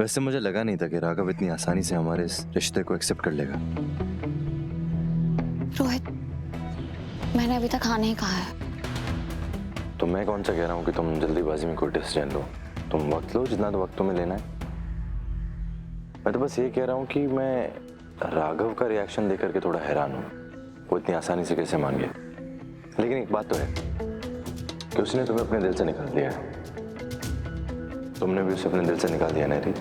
वैसे मुझे लगा नहीं था कि राघव इतनी आसानी से हमारे इस रिश्ते को एक्सेप्ट कर लेगा। रोहित, मैंने अभी तक हाँ नहीं कहा है। तो मैं कौन सा कह रहा हूँ कि तुम जल्दीबाजी में कोई डिसीजन लो। तुम वक्त लो जितना तो वक्त तुम्हें लेना है। मैं तो बस ये कह रहा हूँ कि मैं राघव का रिएक्शन देख करके थोड़ा हैरान हूँ। वो इतनी आसानी से कैसे मान गया। लेकिन एक बात तो है कि उसने तुम्हें अपने दिल से निकाल दिया है। तुमने भी उसे अपने दिल से निकाल दिया ना रीत।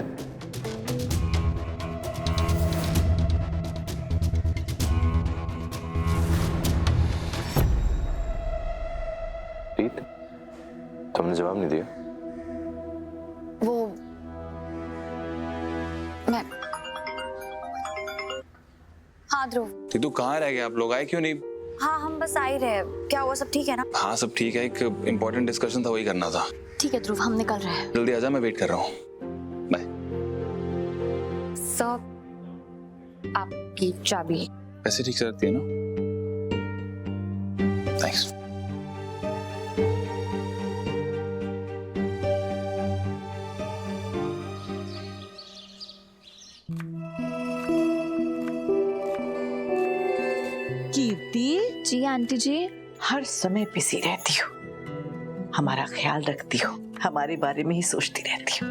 रीत, तुमने जवाब नहीं दिया। वो मैं हाँ ध्रुव। तू कहाँ रह गए? आप लोग आए क्यों नहीं? हाँ हम बस आ ही रहे। क्या हुआ, सब ठीक है ना? हाँ सब ठीक है, एक इम्पोर्टेंट डिस्कशन था, वही करना था। ठीक है ध्रुव, हम निकल रहे हैं। जल्दी आजा, मैं वेट कर रहा हूँ। बाय। सर, आपकी चाबी। पैसे ठीक से रखती है ना? थैंक्स। कीर्ति जी आंटी जी। हर समय बिजी रहती हो, हमारा ख्याल रखती हो, हमारे बारे में ही सोचती रहती हो।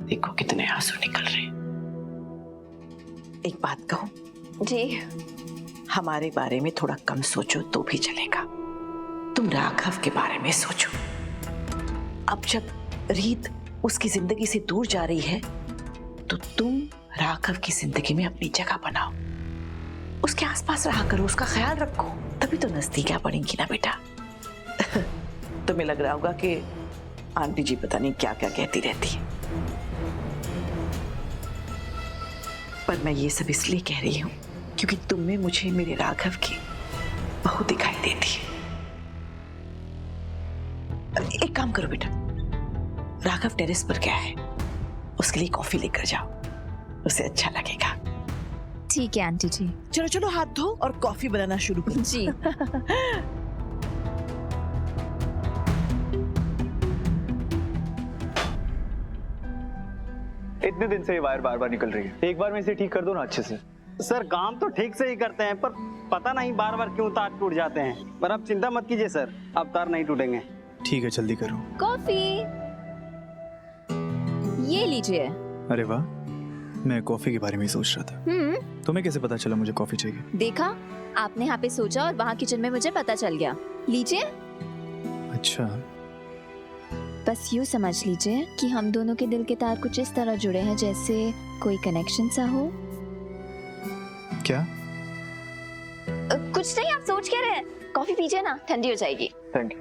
देखो कितने आंसू निकल रहे हैं। एक बात कहूं जी। हमारे बारे में थोड़ा कम सोचो तो भी चलेगा। तुम राघव के बारे में सोचो। अब जब रीत उसकी जिंदगी से दूर जा रही है तो तुम राघव की जिंदगी में अपनी जगह बनाओ, उसके आसपास रहा करो, उसका ख्याल रखो, तभी तो नजदीकियां बढ़ेंगी ना बेटा। तुम्हें लग रहा होगा कि आंटी जी पता नहीं क्या क्या कहती रहती है, पर मैं ये सब इसलिए कह रही हूं क्योंकि तुम में मुझे मेरे राघव की बहू दिखाई देती है। एक काम करो बेटा, राघव टेरेस पर गया है, उसके लिए कॉफी लेकर जाओ, उसे अच्छा लगेगा। ठीक है आंटी जी। चलो चलो हाथ धो और कॉफी बनाना शुरू करो। जी। इतने दिन से ये वायर बार बार निकल रही है, एक बार में इसे ठीक कर दो ना अच्छे से। सर काम तो ठीक से ही करते हैं, पर पता नहीं बार बार क्यों तार टूट जाते हैं। पर आप चिंता मत कीजिए सर, अब तार नहीं टूटेंगे। ठीक है जल्दी करो। कॉफी ये लीजिए। अरे वाह, मैं कॉफी के बारे में ही सोच रहा था। तुम्हें कैसे पता चला मुझे कॉफी चाहिए? देखा, आपने यहाँ पे सोचा और वहाँ किचन में मुझे पता चल गया। लीजिए। अच्छा, बस यूँ समझ लीजिए कि हम दोनों के दिल के तार कुछ इस तरह जुड़े हैं जैसे कोई कनेक्शन सा हो। क्या? कुछ नहीं, आप सोच क्या रहे हैं? कॉफी पीजिए ना, ठंडी हो जाएगी। Thank you.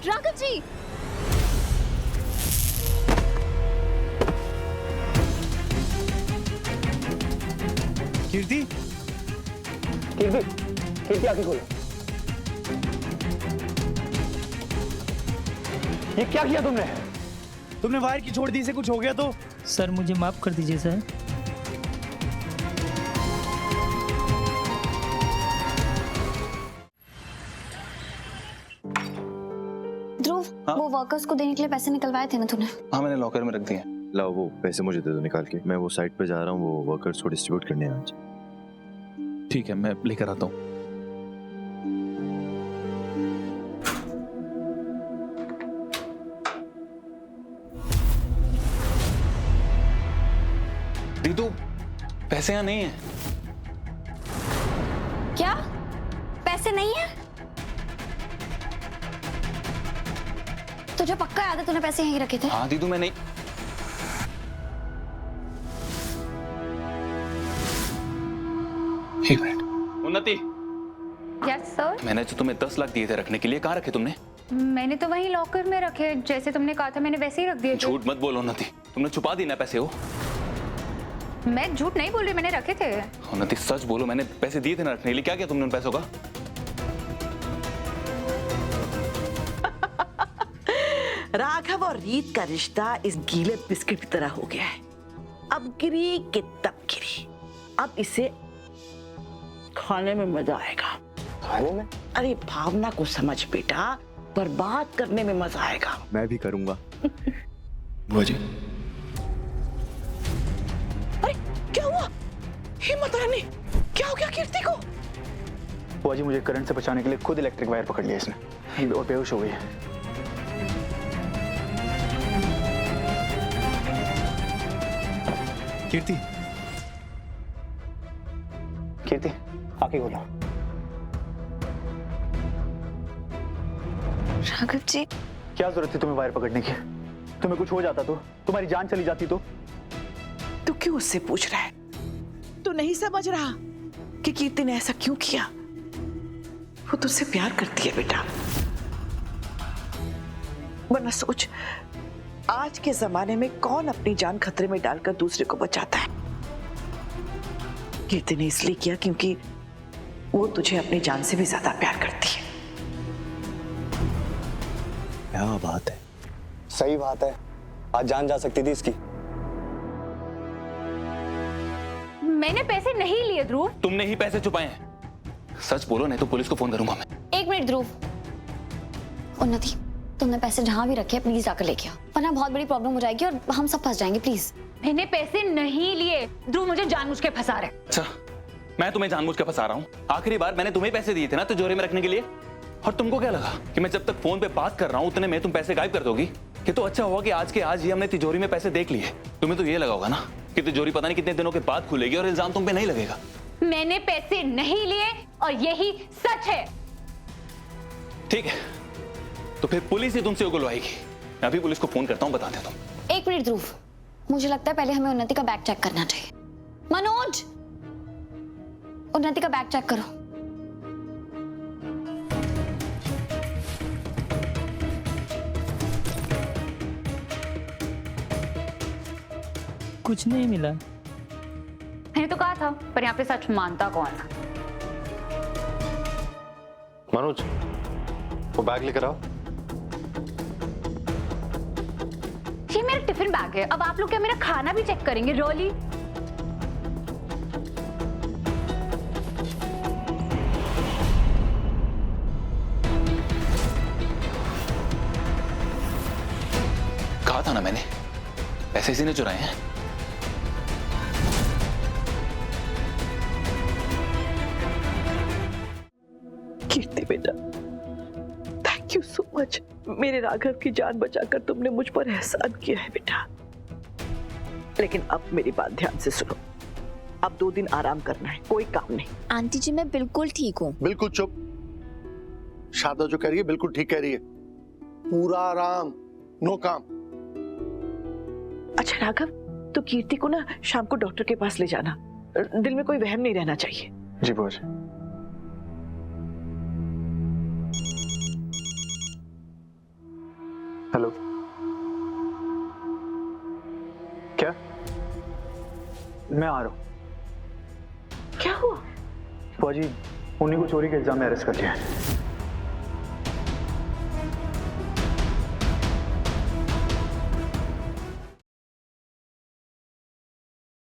राघव जी। कीर्ति, कीर्ति, कीर्ति आके खोलो। ये क्या किया तुमने? तुमने वायर की छोड़ दी, से कुछ हो गया तो? सर मुझे माफ कर दीजिए सर। ध्रुव, वो वर्कर्स को देने के लिए पैसे निकलवाए थे ना तूने? हाँ मैंने लॉकर में रख दिए। लाओ वो पैसे मुझे दे दो निकाल के। मैं वो साइट पे जा रहा हूँ, वो वर्कर्स को डिस्ट्रीब्यूट करने आज। ठीक है, मैं लेकर आता हूँ। दीदू, पैसे यहाँ नहीं है। क्या पैसे नहीं है? तुझे पक्का याद है तूने पैसे यहीं रखे थे? हाँ दीदू, मैं नहीं। एक मिनट। उन्नति, यस सर। मैंने जो तुम्हें 10 लाख दिए थे रखने के लिए, कहाँ रखे तुमने? मैंने तो वहीं लॉकर में रखे, जैसे तुमने कहा था मैंने वैसे ही रख दिए थे। झूठ मत बोलो उन्नति, तुमने छुपा दी ना पैसे वो। मैं झूठ नहीं बोल रही, मैंने रखे थे। उन्नति सच बोलो, मैंने पैसे दिए थे ना रखने के लिए, क्या किया तुमने उन पैसों का? राघव और रीत का रिश्ता इस गीले बिस्किट की तरह हो गया है। अब गिरी कि तब गिरी, अब इसे खाने में मजा आएगा। भावों में? अरे भावना को समझ बेटा, पर बात करने में मजा आएगा। मैं भी करूंगा। बुआ जी, अरे क्या हुआ? हिम्मत रानी, क्या हो गया कीर्ति को? बुआ जी, मुझे करंट से बचाने के लिए खुद इलेक्ट्रिक वायर पकड़ लिया इसने और बेहोश हो गई है। कीर्ति, कीर्ति, आंखें खोलो। राघव जी, क्या जरूरत थी तुम्हें वायर पकड़ने की? तुम्हें कुछ हो जाता तो, तुम्हारी जान चली जाती तो? तू क्यों उससे पूछ रहा है? तू नहीं समझ रहा कि कीर्ति ने ऐसा क्यों किया? वो तुझसे प्यार करती है बेटा। वरना सोच, आज के जमाने में कौन अपनी जान खतरे में डालकर दूसरे को बचाता है? कीर्ति ने इसलिए किया क्योंकि वो तुझे अपनी जान से भी ज्यादा प्यार करती है। क्या बात है? सही बात है, आज जान जा सकती थी इसकी। मैंने पैसे नहीं लिए ध्रुव। तुमने ही पैसे छुपाए हैं। सच बोलो नहीं तो पुलिस को फोन करूंगा मैं। एक मिनट ध्रुव। उन्नति, तुमने पैसे जहां भी रखे प्लीज जाकर लेके आओ, वरना बहुत बड़ी प्रॉब्लम हो जाएगी और हम सब फंस जाएंगे। प्लीज। मैंने पैसे नहीं लिए। ध्रुव मुझे जानबूझ के फंसा रहे। अच्छा, मैं तुम्हें जानबूझ के फंसा रहा हूँ? आखिरी बार मैंने तुम्हें पैसे दिए थे ना तिजोरी में रखने के लिए, और तुमको क्या लगा कि मैं जब तक फोन पे बात कर रहा हूँ उतने में तुम पैसे गायब कर दोगी? ये तो अच्छा हुआ कि आज के आज ही हमने तिजोरी में पैसे देख लिए। तुम्हें तो ये लगा होगा ना कि तिजोरी पता नहीं कितने दिनों के बाद खुलेगी और इल्जाम तुम पे नहीं लगेगा। मैंने पैसे नहीं लिए और यही सच है। ठीक है, तो फिर पुलिस ही तुमसे उगलवाएगी। मैं अभी पुलिस को फोन करता हूँ, बताते तुम। एक मिनट ध्रुव, मुझे लगता है पहले हमें उन्नति का बैग चेक करना चाहिए। मनोज, उन्नति का बैग चेक करो। कुछ नहीं मिला। मैंने तो कहा था, पर यहाँ पे सच मानता कौन? मनोज, वो बैग लेकर आओ। ये मेरा टिफिन बैग है। अब आप लोग क्या मेरा खाना भी चेक करेंगे? रोली, कहा था ना मैंने, पैसे इसी ने चुराए हैं। कीर्ति बेटा, थैंक यू सो मच। मेरे राघव की जान बचाकर तुमने मुझ पर एहसान किया है बेटा। लेकिन अब मेरी बात ध्यान से सुनो। अब 2 दिन आराम करना है, कोई काम नहीं। आंटी जी, मैं बिल्कुल ठीक हूँ। बिल्कुल चुप। शारदा जो कह रही है बिल्कुल ठीक कह रही है। पूरा आराम, नो काम। अच्छा राघव, तो कीर्ति को ना शाम को डॉक्टर के पास ले जाना। दिल में कोई वहम नहीं रहना चाहिए। जी बुआ जी। हेलो, क्या? मैं आ रहा हूँ। क्या हुआ? बुआ जी, उन्हीं को चोरी के इल्जाम में अरेस्ट कर लिया है।